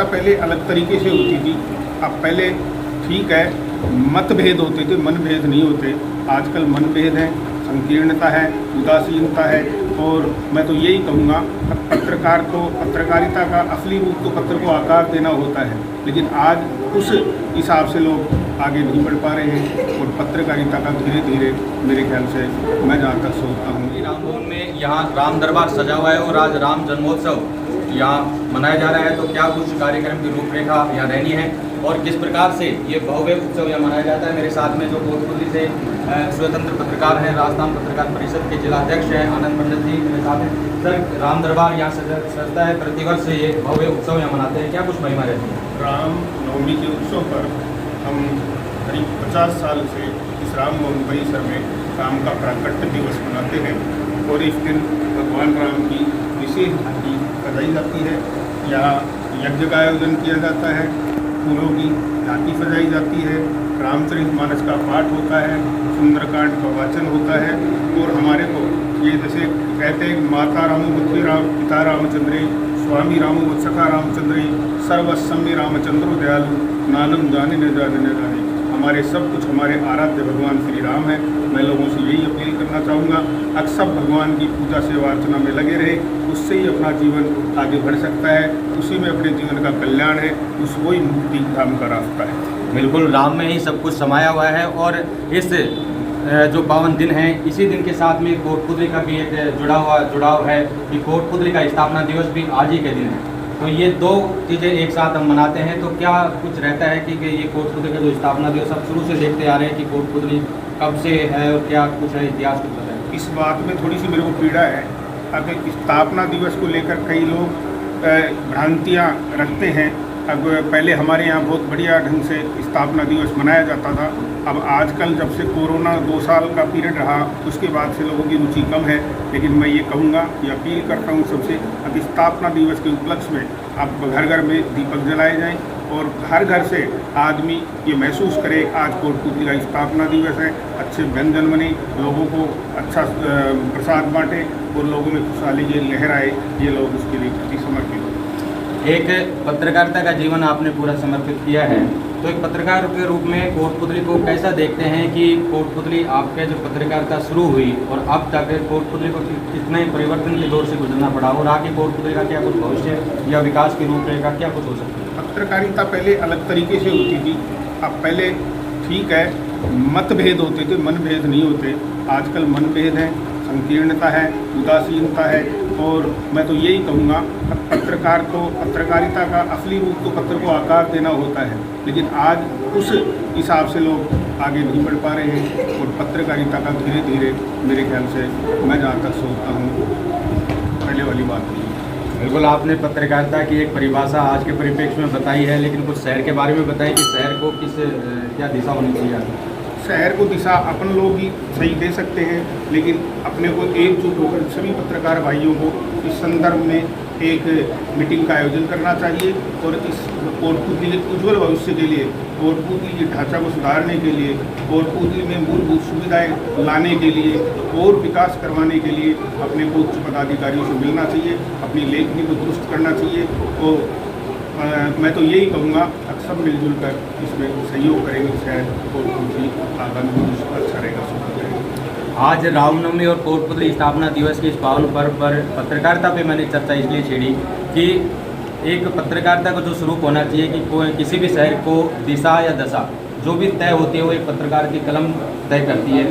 पत्रकारिता पहले अलग तरीके से होती थी। अब पहले ठीक है, मतभेद होते थे, मनभेद नहीं होते। आजकल मनभेद है, संकीर्णता है, उदासीनता है। और मैं तो यही कहूँगा, पत्रकार को, पत्रकारिता का असली रूप तो पत्र को आकार देना होता है, लेकिन आज उस हिसाब से लोग आगे नहीं बढ़ पा रहे हैं। और पत्रकारिता का धीरे धीरे मेरे ख्याल से, मैं जहाँ तक सोचता हूँ, रामभवन में यहाँ राम दरबार सजा हुआ है और आज राम जन्मोत्सव यहाँ मनाया जा रहा है, तो क्या कुछ कार्यक्रम की रूपरेखा यहाँ रहनी है और किस प्रकार से ये भव्य उत्सव यहाँ मनाया जाता है। मेरे साथ में जो कोटपुतली से स्वतंत्र पत्रकार हैं, राजस्थान पत्रकार परिषद के जिला अध्यक्ष हैं आनंद पंडित जी मेरे साथ हैं। सर, राम दरबार यहाँ सजता है, प्रतिवर्ष ये भव्य उत्सव यहाँ मनाते हैं, क्या कुछ महिमा रहती है? राम नवमी के उत्सव पर हम करीब 50 साल से इस राम भवन परिसर में राम का प्राकट्य दिवस मनाते हैं और इस दिन भगवान राम की विशेष झांकी सजाई जाती है। यहाँ यज्ञ का आयोजन किया जाता है, फूलों की झांकी सजाई जाती है, रामचरितमानस का पाठ होता है, सुंदरकांड का वाचन होता है। और हमारे को ये जैसे कहते हैं, माता रामो बुद्धि राम पिता रामचंद्रे स्वामी रामो वत्सखा रामचंद्रे सर्वसम्य रामचंद्रो दयालु नानम जाने न जाने न जाने। हमारे सब कुछ हमारे आराध्य भगवान श्री राम हैं। मैं लोगों से यही अपील करना चाहूँगा, अक्सर भगवान की पूजा सेवा अर्चना में लगे रहे, उससे ही अपना जीवन आगे बढ़ सकता है, उसी में अपने जीवन का कल्याण है, उस वही मुक्ति धाम का रास्ता है। बिल्कुल, राम में ही सब कुछ समाया हुआ है और इस जो पावन दिन है, इसी दिन के साथ में कोटपुतली का भी एक जुड़ाव है कि कोटपुतली का स्थापना दिवस भी आज ही के दिन है। तो ये दो चीज़ें एक साथ हम मनाते हैं, तो क्या कुछ रहता है कि ये कोटपुतली का जो स्थापना दिवस सब शुरू से देखते आ रहे हैं कि कोटपुतली कब से है और क्या कुछ है, इतिहास कुछ बताएं। इस बात में थोड़ी सी मेरे को पीड़ा है। अब स्थापना दिवस को लेकर कई लोग भ्रांतियाँ रखते हैं। अब पहले हमारे यहाँ बहुत बढ़िया ढंग से स्थापना दिवस मनाया जाता था। अब आजकल जब से कोरोना 2 साल का पीरियड रहा, उसके बाद से लोगों की रुचि कम है। लेकिन मैं ये कहूँगा, ये अपील करता हूँ सबसे, अब स्थापना दिवस के उपलक्ष्य में अब घर घर में दीपक जलाए जाएं और हर घर से आदमी ये महसूस करे आज कोटपुतली का स्थापना दिवस है, अच्छे व्यंजन बने, लोगों को अच्छा प्रसाद बांटे और लोगों में खुशहाली ये लहर आए, ये लोग उसके लिए प्रति समर्पित हो। एक पत्रकारिता का जीवन आपने पूरा समर्पित किया है, तो एक पत्रकार के रूप में कोटपुतली को कैसा देखते हैं कि कोटपुतली आपके जो पत्रकारिता शुरू हुई और अब तक कोटपुतली को कितने परिवर्तन के दौर से गुजरना पड़ा और आगे कोटपुतली का क्या कुछ भविष्य या विकास की रूपरेखा क्या कुछ हो सकता है? पत्रकारिता पहले अलग तरीके से होती थी। अब पहले ठीक है, मतभेद होते थे, मनभेद नहीं होते। आजकल मनभेद है, संकीर्णता है, उदासीनता है। और मैं तो यही कहूँगा, पत्रकार को, पत्रकारिता का असली रूप तो पत्र को आकार देना होता है, लेकिन आज उस हिसाब से लोग आगे नहीं बढ़ पा रहे हैं। और पत्रकारिता का धीरे धीरे मेरे ख्याल से, मैं जहाँ तक सोचता हूँ, पहले वाली बात नहीं है। बिल्कुल, आपने पत्रकारिता की एक परिभाषा आज के परिप्रेक्ष्य में बताई है, लेकिन कुछ शहर के बारे में बताइए कि शहर को क्या दिशा होनी चाहिए? शहर को दिशा अपन लोग ही सही दे सकते हैं, लेकिन अपने को एकजुट होकर सभी पत्रकार भाइयों को इस संदर्भ में एक मीटिंग का आयोजन करना चाहिए और इस कोटपुतली के उज्ज्वल भविष्य के लिए, कोटपुतली के ढांचा को सुधारने के लिए, कोटपुतली में मूलभूत सुविधाएं लाने के लिए और विकास करवाने के लिए अपने को उच्च पदाधिकारियों से मिलना चाहिए, अपनी लेखनी को दुरुस्त करना चाहिए। और मैं तो यही कहूँगा, सब मिलजुल कर इसमें सहयोग करेंगे, शायद कोटपुतली आगामी भविष्य अच्छा रहेगा, सुखद रहेगा। आज रामनवमी और कोटपुतली स्थापना दिवस के इस पावन पर्व पर पत्रकारिता पे मैंने चर्चा इसलिए छेड़ी कि एक पत्रकारिता को जो स्वरूप होना चाहिए कि कोई किसी भी शहर को दिशा या दशा जो भी तय होती है वो एक पत्रकार की कलम तय करती है।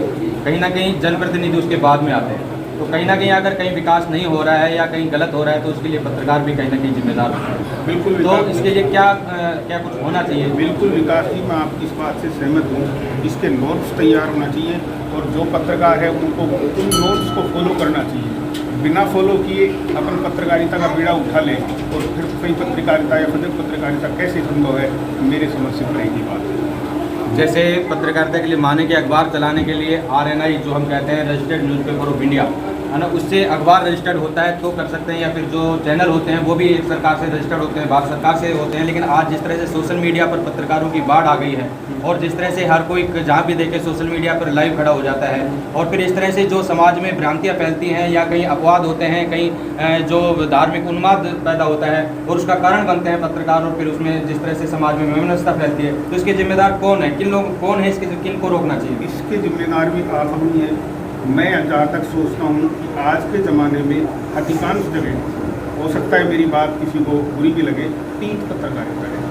कहीं ना कहीं जनप्रतिनिधि उसके बाद में आते हैं, तो कहीं ना कहीं अगर कहीं विकास नहीं हो रहा है या कहीं गलत हो रहा है तो उसके लिए पत्रकार भी कहीं ना कहीं जिम्मेदार होता है। बिल्कुल, तो इसके लिए क्या कुछ होना चाहिए? बिल्कुल विकास जी, मैं आपकी इस बात से सहमत हूँ। इसके नोट्स तैयार होना चाहिए और जो पत्रकार है उनको उन नोट्स को फॉलो करना चाहिए। बिना फॉलो किए अपन पत्रकारिता का बीड़ा उठा लें और फिर सही पत्रकारिता या सजग पत्रकारिता कैसे संभव है, मेरे समझ से पड़ेगी बात। जैसे पत्रकारिता के लिए माने कि अखबार चलाने के लिए RNI जो हम कहते हैं रजिस्टर्ड न्यूज़पेपर ऑफ इंडिया, है ना, उससे अखबार रजिस्टर्ड होता है तो कर सकते हैं, या फिर जो चैनल होते हैं वो भी एक सरकार से रजिस्टर्ड होते हैं, भारत सरकार से होते हैं। लेकिन आज जिस तरह से सोशल मीडिया पर पत्रकारों की बाढ़ आ गई है और जिस तरह से हर कोई जहाँ भी देखे सोशल मीडिया पर लाइव खड़ा हो जाता है, और फिर इस तरह से जो समाज में भ्रांतियाँ फैलती हैं या कहीं अपवाद होते हैं, कहीं जो धार्मिक उन्माद पैदा होता है और उसका कारण बनते हैं पत्रकार, और फिर उसमें जिस तरह से समाज में वैमनस्यता फैलती है, तो इसके जिम्मेदार कौन है, कौन है इसके, किन को रोकना चाहिए? इसके जिम्मेदार भी आप हम ही हैं। मैं जहाँ तक सोचता हूँ कि आज के ज़माने में अधिकांश जगह, हो सकता है मेरी बात किसी को बुरी भी लगे, तीत पत्रकारिता है।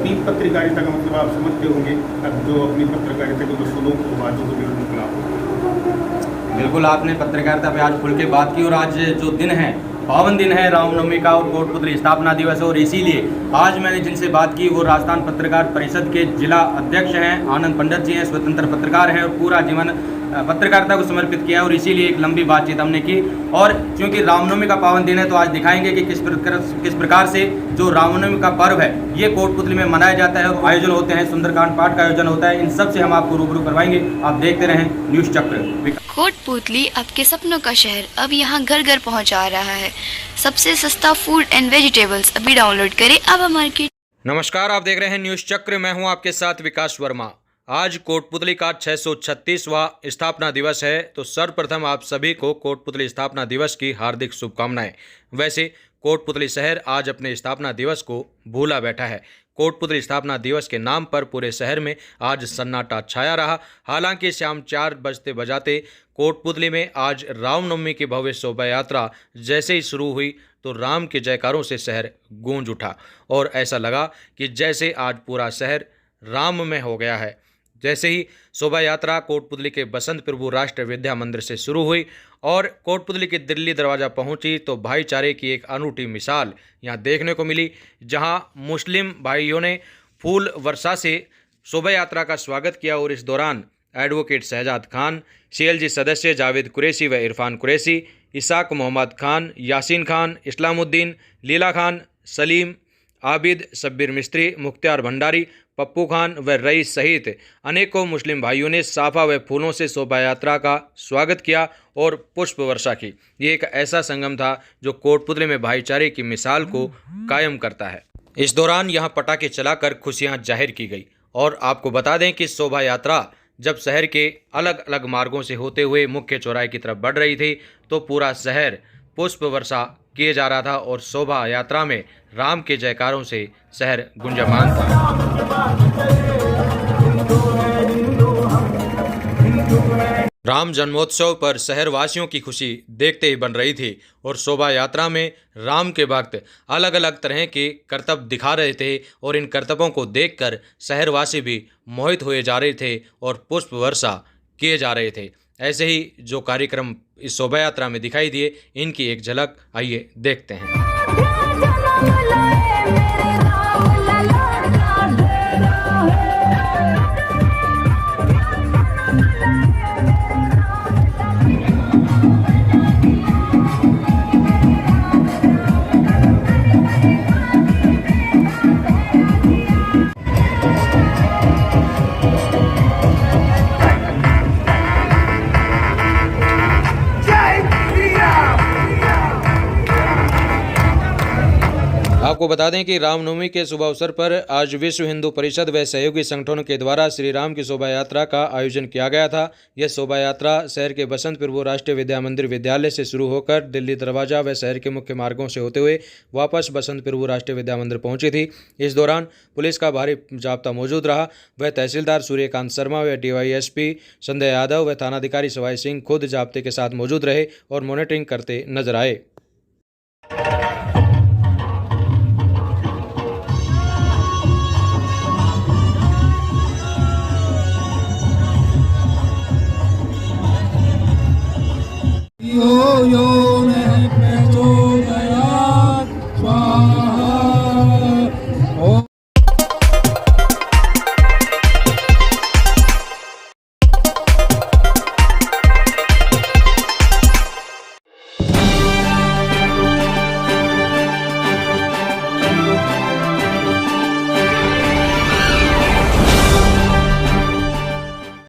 तीत पत्रकारिता का मतलब आप समझते होंगे, अब जो अपनी पत्रकारिता के वसूलों को बातों के विरुद्ध खिलाफ। बिल्कुल, आपने पत्रकारिता पे आज खुल के बात की, और आज जो दिन है, पावन दिन है रामनवमी का और कोटपुतली स्थापना दिवस है, और इसीलिए आज मैंने जिनसे बात की वो राजस्थान पत्रकार परिषद के जिला अध्यक्ष हैं आनंद पंडित जी हैं, स्वतंत्र पत्रकार हैं और पूरा जीवन पत्रकारिता को समर्पित किया, और इसीलिए एक लंबी बातचीत हमने की। और क्योंकि रामनवमी का पावन दिन है तो आज दिखाएंगे कि किस प्रकार से जो रामनवमी का पर्व है ये कोटपुतली में मनाया जाता है, और आयोजन होते हैं, सुंदरकांड पाठ का आयोजन होता है। इन सब से हम आपको रूबरू करवाएंगे, आप देखते रहें न्यूज़ चक्र। कोटपुतली आपके सपनों का शहर अब यहाँ घर घर पहुँचा रहा है। सबसे सस्ता फूड एंड वेजिटेबल्स अभी डाउनलोड करें अब मार्केट। नमस्कार, आप देख रहे हैं न्यूज़ चक्र, मैं हूं आपके साथ विकास वर्मा। आज कोटपुतली का 636वां स्थापना दिवस है, तो सर्वप्रथम आप सभी को कोटपुतली स्थापना दिवस की हार्दिक शुभकामनाएं। वैसे कोटपुतली शहर आज अपने स्थापना दिवस को भूला बैठा है। कोटपुतली स्थापना दिवस के नाम पर पूरे शहर में आज सन्नाटा छाया रहा। हालांकि शाम 4 बजते बजाते कोटपुतली में आज रामनवमी की भव्य शोभा यात्रा जैसे ही शुरू हुई तो राम के जयकारों से शहर गूंज उठा, और ऐसा लगा कि जैसे आज पूरा शहर राममय हो गया है। जैसे ही शोभा यात्रा कोटपुतली के बसंत प्रभु राष्ट्रीय विद्या मंदिर से शुरू हुई और कोटपुतली के दिल्ली दरवाज़ा पहुंची तो भाईचारे की एक अनूठी मिसाल यहां देखने को मिली, जहां मुस्लिम भाइयों ने फूल वर्षा से शोभा यात्रा का स्वागत किया, और इस दौरान एडवोकेट शहजाद खान, CLG सदस्य जावेद कुरैशी व इरफान कुरैशी, इसाक मोहम्मद खान, यासीन खान, इस्लामुद्दीन, लीला खान, सलीम, आबिद, शब्बीर मिस्त्री, मुख्तियार भंडारी, पप्पू खान व रईस सहित अनेकों मुस्लिम भाइयों ने साफा व फूलों से शोभा यात्रा का स्वागत किया और पुष्प वर्षा की। ये एक ऐसा संगम था जो कोटपुतली में भाईचारे की मिसाल को कायम करता है। इस दौरान यहाँ पटाखे चलाकर खुशियाँ जाहिर की गई, और आपको बता दें कि शोभा यात्रा जब शहर के अलग अलग मार्गों से होते हुए मुख्य चौराहे की तरफ बढ़ रही थी तो पूरा शहर पुष्प वर्षा किए जा रहा था, और शोभा यात्रा में राम के जयकारों से शहर गुंजमान था। राम जन्मोत्सव पर शहरवासियों की खुशी देखते ही बन रही थी, और शोभा यात्रा में राम के भक्त अलग अलग तरह के करतब दिखा रहे थे, और इन करतबों को देखकर शहरवासी भी मोहित हुए जा रहे थे और पुष्प वर्षा किए जा रहे थे। ऐसे ही जो कार्यक्रम इस शोभा यात्रा में दिखाई दिए, इनकी एक झलक आइए देखते हैं। आपको बता दें कि रामनवमी के शुभ अवसर पर आज विश्व हिंदू परिषद व सहयोगी संगठनों के द्वारा श्री राम की शोभा यात्रा का आयोजन किया गया था। यह शोभा यात्रा शहर के बसंत प्रभु राष्ट्रीय विद्या मंदिर विद्यालय से शुरू होकर दिल्ली दरवाजा व शहर के मुख्य मार्गों से होते हुए वापस बसंत प्रभु राष्ट्रीय विद्या मंदिर पहुंची थी। इस दौरान पुलिस का भारी जाब्ता मौजूद रहा। वह तहसीलदार सूर्यकांत शर्मा व DYSP संजय यादव व थानाधिकारी सवाई सिंह खुद जाब्ते के साथ मौजूद रहे और मॉनिटरिंग करते नजर आए।